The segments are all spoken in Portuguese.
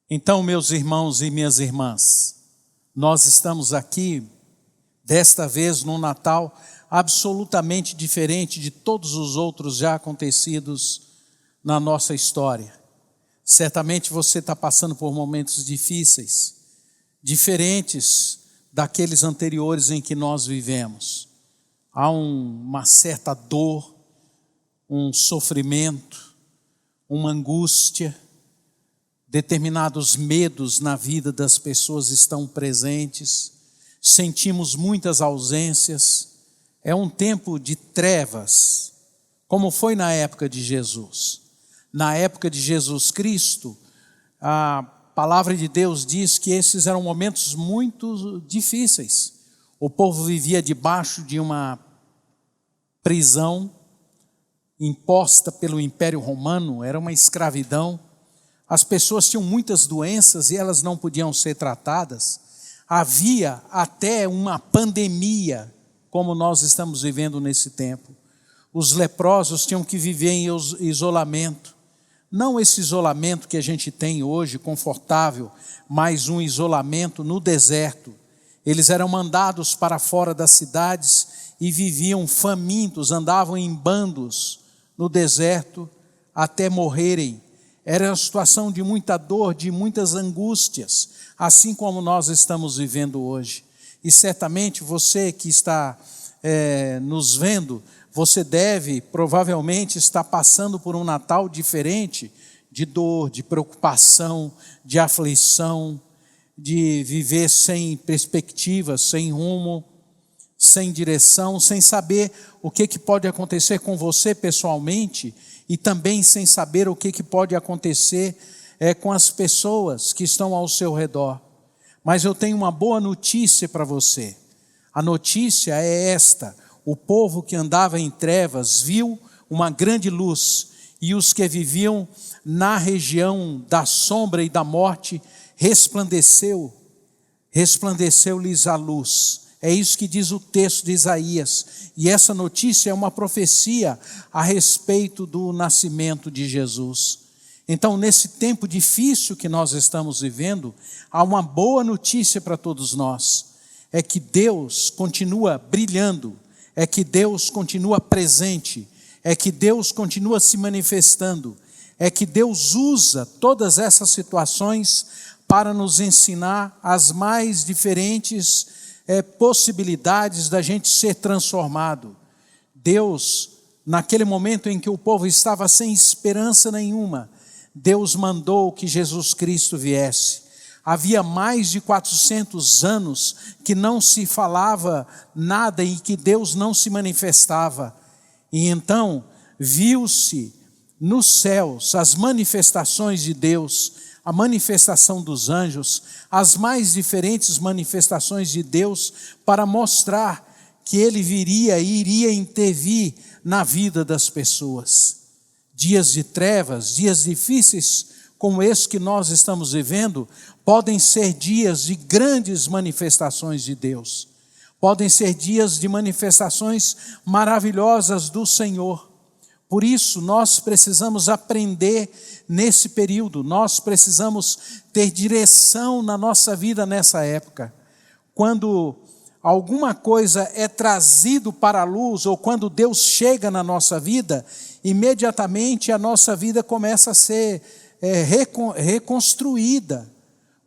Então, meus irmãos e minhas irmãs, nós estamos aqui, desta vez, num Natal absolutamente diferente de todos os outros já acontecidos na nossa história. Certamente você está passando por momentos difíceis, diferentes daqueles anteriores em que nós vivemos. Há uma certa dor, um sofrimento, uma angústia, determinados medos na vida das pessoas estão presentes, sentimos muitas ausências, é um tempo de trevas, como foi na época de Jesus. Na época de Jesus Cristo, a palavra de Deus diz que esses eram momentos muito difíceis. O povo vivia debaixo de uma prisão imposta pelo Império Romano, era uma escravidão. As pessoas tinham muitas doenças e elas não podiam ser tratadas. Havia até uma pandemia, como nós estamos vivendo nesse tempo. Os leprosos tinham que viver em isolamento. Não esse isolamento que a gente tem hoje, confortável, mas um isolamento no deserto. Eles eram mandados para fora das cidades e viviam famintos, andavam em bandos no deserto até morrerem. Era uma situação de muita dor, de muitas angústias, assim como nós estamos vivendo hoje. E certamente você que está nos vendo, você deve provavelmente estar passando por um Natal diferente, de dor, de preocupação, de aflição, de viver sem perspectiva, sem rumo, sem direção, sem saber o que pode acontecer com você pessoalmente e também sem saber o que pode acontecer com as pessoas que estão ao seu redor. Mas eu tenho uma boa notícia para você. A notícia é esta: o povo que andava em trevas viu uma grande luz, e os que viviam na região da sombra e da morte, resplandeceu-lhes a luz. É isso que diz o texto de Isaías, e essa notícia é uma profecia a respeito do nascimento de Jesus. Então, nesse tempo difícil que nós estamos vivendo, há uma boa notícia para todos nós: é que Deus continua brilhando, é que Deus continua presente, é que Deus continua se manifestando, é que Deus usa todas essas situações para nos ensinar as mais diferentes possibilidades da gente ser transformado. Deus, naquele momento em que o povo estava sem esperança nenhuma, Deus mandou que Jesus Cristo viesse. Havia mais de 400 anos que não se falava nada e que Deus não se manifestava. E então viu-se nos céus as manifestações de Deus, a manifestação dos anjos, as mais diferentes manifestações de Deus para mostrar que Ele viria e iria intervir na vida das pessoas. Dias de trevas, dias difíceis como esse que nós estamos vivendo, podem ser dias de grandes manifestações de Deus. Podem ser dias de manifestações maravilhosas do Senhor. Por isso, nós precisamos aprender nesse período, nós precisamos ter direção na nossa vida nessa época. Quando alguma coisa é trazido para a luz, ou quando Deus chega na nossa vida, imediatamente a nossa vida começa a ser reconstruída.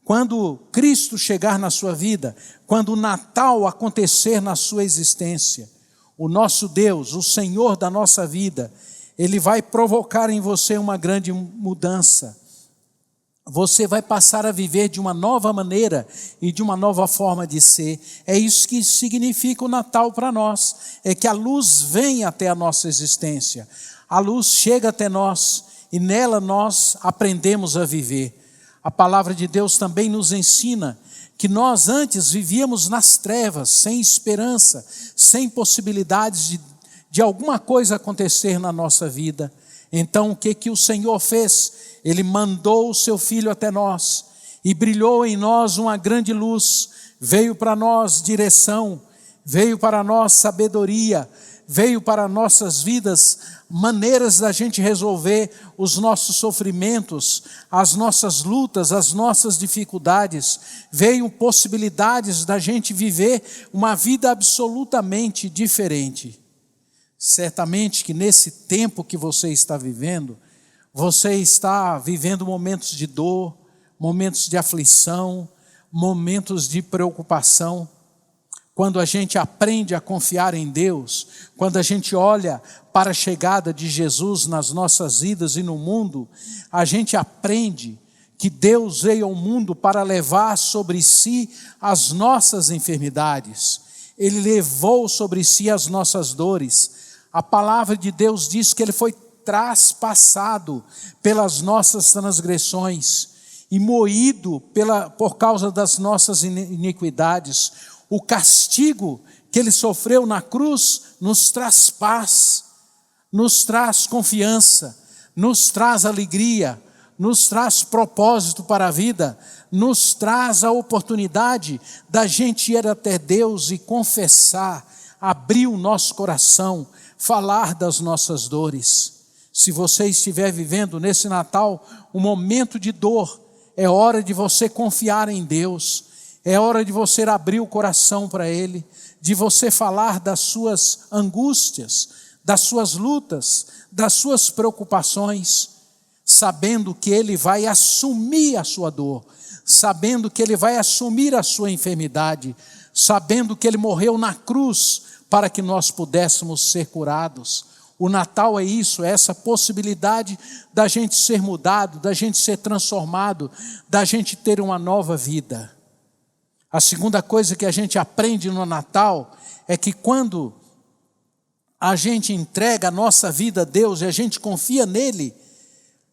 Quando Cristo chegar na sua vida, quando o Natal acontecer na sua existência, o nosso Deus, o Senhor da nossa vida, Ele vai provocar em você uma grande mudança. Você vai passar a viver de uma nova maneira e de uma nova forma de ser. É isso que significa o Natal para nós. É que a luz vem até a nossa existência. A luz chega até nós e nela nós aprendemos a viver. A palavra de Deus também nos ensina que nós antes vivíamos nas trevas, sem esperança, sem possibilidades de alguma coisa acontecer na nossa vida. Então o que o Senhor fez? Ele mandou o seu Filho até nós e brilhou em nós uma grande luz. Veio para nós direção, veio para nós sabedoria, veio para nossas vidas maneiras da gente resolver os nossos sofrimentos, as nossas lutas, as nossas dificuldades. Veio possibilidades da gente viver uma vida absolutamente diferente. Certamente que nesse tempo que você está vivendo momentos de dor, momentos de aflição, momentos de preocupação. Quando a gente aprende a confiar em Deus, quando a gente olha para a chegada de Jesus nas nossas vidas e no mundo, a gente aprende que Deus veio ao mundo para levar sobre si as nossas enfermidades. Ele levou sobre si as nossas dores. A palavra de Deus diz que Ele foi traspassado pelas nossas transgressões e moído por causa das nossas iniquidades. O castigo que Ele sofreu na cruz nos traz paz, nos traz confiança, nos traz alegria, nos traz propósito para a vida, nos traz a oportunidade da gente ir até Deus e confessar, abrir o nosso coração, falar das nossas dores. Se você estiver vivendo nesse Natal um momento de dor, é hora de você confiar em Deus, é hora de você abrir o coração para Ele, de você falar das suas angústias, das suas lutas, das suas preocupações, sabendo que Ele vai assumir a sua dor, sabendo que Ele vai assumir a sua enfermidade, sabendo que Ele morreu na cruz para que nós pudéssemos ser curados. O Natal é isso, é essa possibilidade da gente ser mudado, da gente ser transformado, da gente ter uma nova vida. A segunda coisa que a gente aprende no Natal é que quando a gente entrega a nossa vida a Deus e a gente confia nele,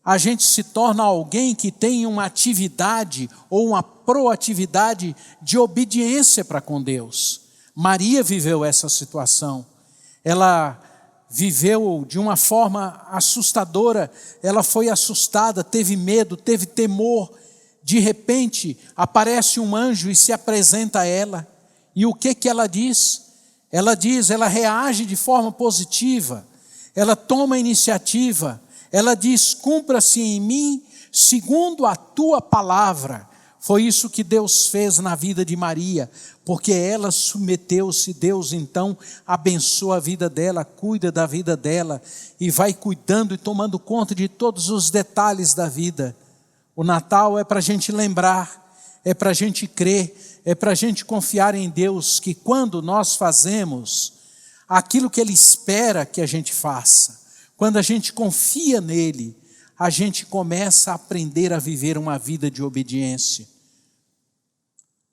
a gente se torna alguém que tem uma atividade ou uma proatividade de obediência para com Deus. Maria viveu essa situação. Ela viveu de uma forma assustadora, ela foi assustada, teve medo, teve temor. De repente, aparece um anjo e se apresenta a ela. E o que ela diz? Ela reage de forma positiva, ela toma a iniciativa, ela diz: cumpra-se em mim segundo a tua palavra. Foi isso que Deus fez na vida de Maria, porque ela submeteu-se. Deus então abençoa a vida dela, cuida da vida dela e vai cuidando e tomando conta de todos os detalhes da vida. O Natal é para a gente lembrar, é para a gente crer, é para a gente confiar em Deus, que quando nós fazemos aquilo que Ele espera que a gente faça, quando a gente confia nele, a gente começa a aprender a viver uma vida de obediência.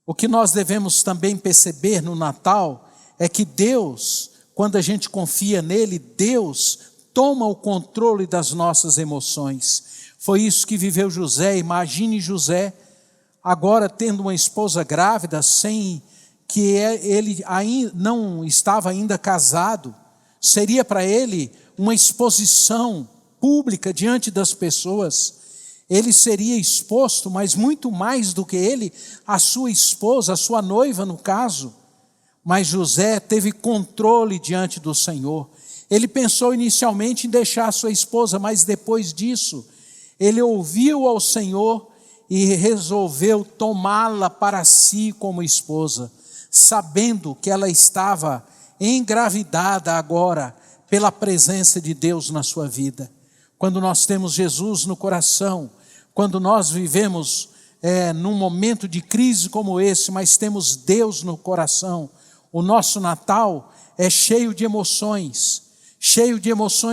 O que nós devemos também perceber no Natal é que Deus, quando a gente confia nele, Deus toma o controle das nossas emoções. Foi isso que viveu José. Imagine José agora tendo uma esposa grávida, sem que ele não estava ainda casado. Seria para ele uma exposição pública diante das pessoas. Ele seria exposto, mas muito mais do que ele, a sua esposa, a sua noiva no caso. Mas José teve controle diante do Senhor. Ele pensou inicialmente em deixar a sua esposa, mas depois disso, ele ouviu ao Senhor e resolveu tomá-la para si como esposa, sabendo que ela estava engravidada agora pela presença de Deus na sua vida. Quando nós temos Jesus no coração, quando nós vivemos num momento de crise como esse, mas temos Deus no coração, o nosso Natal é cheio de emoções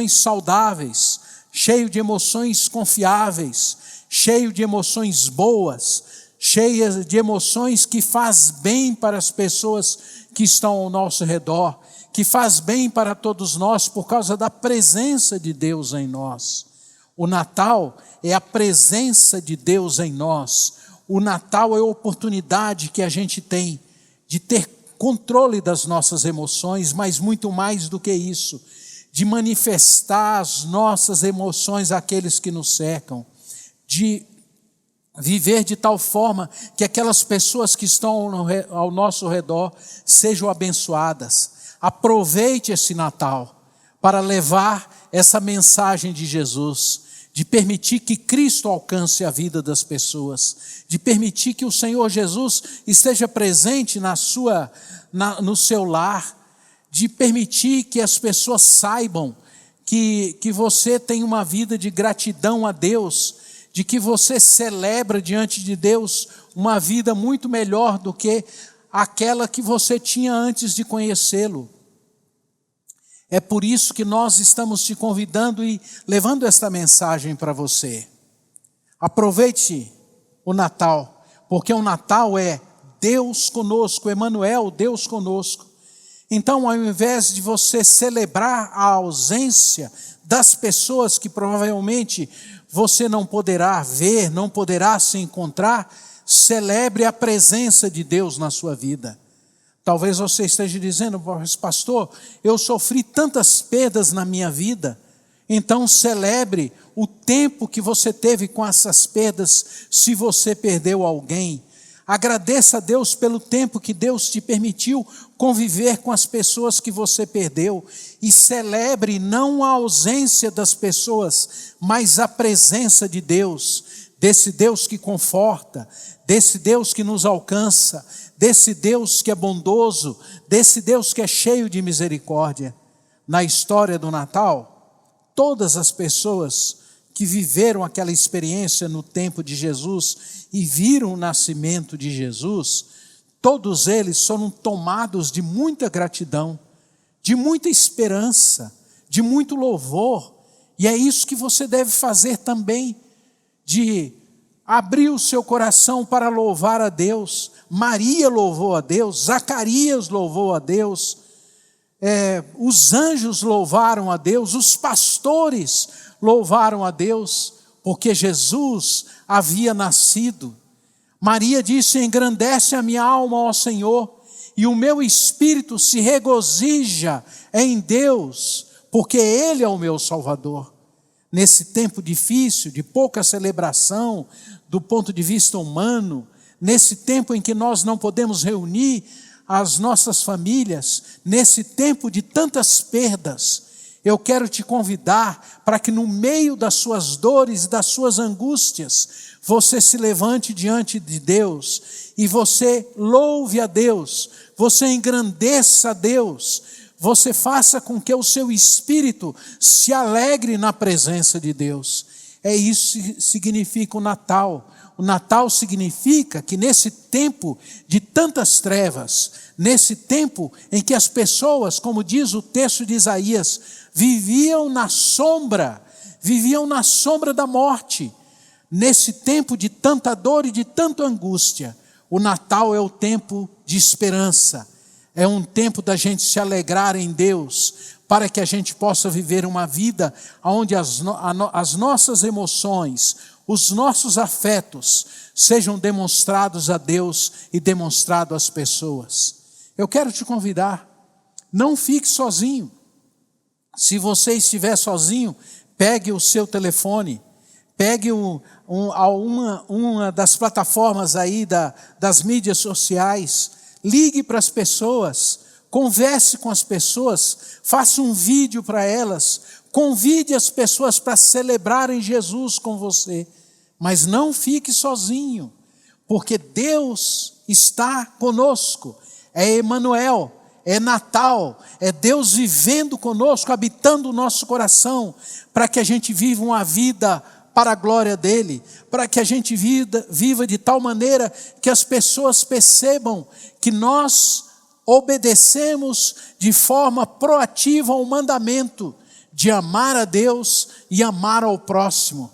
saudáveis, cheio de emoções confiáveis, cheio de emoções boas, cheio de emoções que faz bem para as pessoas que estão ao nosso redor, que faz bem para todos nós por causa da presença de Deus em nós. O Natal é a presença de Deus em nós. O Natal é a oportunidade que a gente tem de ter controle das nossas emoções, mas muito mais do que isso, de manifestar as nossas emoções àqueles que nos cercam, de viver de tal forma que aquelas pessoas que estão ao nosso redor sejam abençoadas. Aproveite esse Natal para levar essa mensagem de Jesus, de permitir que Cristo alcance a vida das pessoas, de permitir que o Senhor Jesus esteja presente no seu lar, de permitir que as pessoas saibam que você tem uma vida de gratidão a Deus, de que você celebra diante de Deus uma vida muito melhor do que aquela que você tinha antes de conhecê-lo. É por isso que nós estamos te convidando e levando esta mensagem para você. Aproveite o Natal, porque o Natal é Deus conosco, Emmanuel, Deus conosco. Então, ao invés de você celebrar a ausência das pessoas que provavelmente você não poderá ver, não poderá se encontrar, celebre a presença de Deus na sua vida. Talvez você esteja dizendo: mas pastor, eu sofri tantas perdas na minha vida. Então celebre o tempo que você teve com essas perdas, se você perdeu alguém. Agradeça a Deus pelo tempo que Deus te permitiu conviver com as pessoas que você perdeu. E celebre não a ausência das pessoas, mas a presença de Deus. Desse Deus que conforta, desse Deus que nos alcança, desse Deus que é bondoso, desse Deus que é cheio de misericórdia. Na história do Natal, todas as pessoas que viveram aquela experiência no tempo de Jesus e viram o nascimento de Jesus, todos eles foram tomados de muita gratidão, de muita esperança, de muito louvor. E é isso que você deve fazer também, de abrir o seu coração para louvar a Deus. Maria louvou a Deus, Zacarias louvou a Deus, os anjos louvaram a Deus, os pastores louvaram a Deus, porque Jesus havia nascido. Maria disse: engrandece a minha alma, ó Senhor, e o meu espírito se regozija em Deus, porque Ele é o meu Salvador. Nesse tempo difícil, de pouca celebração, do ponto de vista humano, nesse tempo em que nós não podemos reunir as nossas famílias, nesse tempo de tantas perdas, eu quero te convidar para que no meio das suas dores e das suas angústias, você se levante diante de Deus e você louve a Deus, você engrandeça a Deus, você faça com que o seu espírito se alegre na presença de Deus. É isso que significa o Natal. O Natal significa que nesse tempo de tantas trevas, nesse tempo em que as pessoas, como diz o texto de Isaías, viviam na sombra da morte, nesse tempo de tanta dor e de tanta angústia, o Natal é o tempo de esperança. É um tempo da gente se alegrar em Deus, para que a gente possa viver uma vida onde as nossas emoções, os nossos afetos sejam demonstrados a Deus e demonstrados às pessoas. Eu quero te convidar, não fique sozinho. Se você estiver sozinho, pegue o seu telefone, pegue uma das plataformas aí das mídias sociais, ligue para as pessoas, converse com as pessoas, faça um vídeo para elas, convide as pessoas para celebrarem Jesus com você, mas não fique sozinho, porque Deus está conosco, é Emmanuel, é Natal, é Deus vivendo conosco, habitando o nosso coração, para que a gente viva uma vida para a glória dEle, para que a gente viva de tal maneira que as pessoas percebam que nós obedecemos de forma proativa ao mandamento de amar a Deus e amar ao próximo.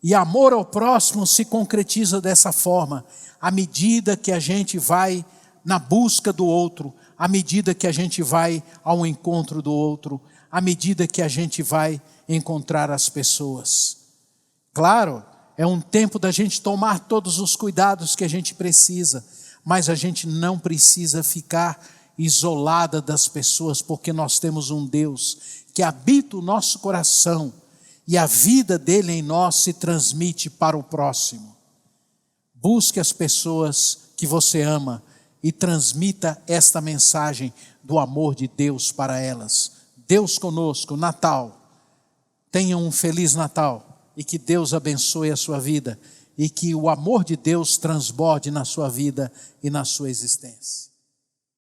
E amor ao próximo se concretiza dessa forma, à medida que a gente vai na busca do outro, à medida que a gente vai ao encontro do outro, à medida que a gente vai encontrar as pessoas. Claro, é um tempo da gente tomar todos os cuidados que a gente precisa, mas a gente não precisa ficar isolada das pessoas, porque nós temos um Deus que habita o nosso coração e a vida dele em nós se transmite para o próximo. Busque as pessoas que você ama e transmita esta mensagem do amor de Deus para elas. Deus conosco, Natal. Tenham um feliz Natal e que Deus abençoe a sua vida e que o amor de Deus transborde na sua vida e na sua existência.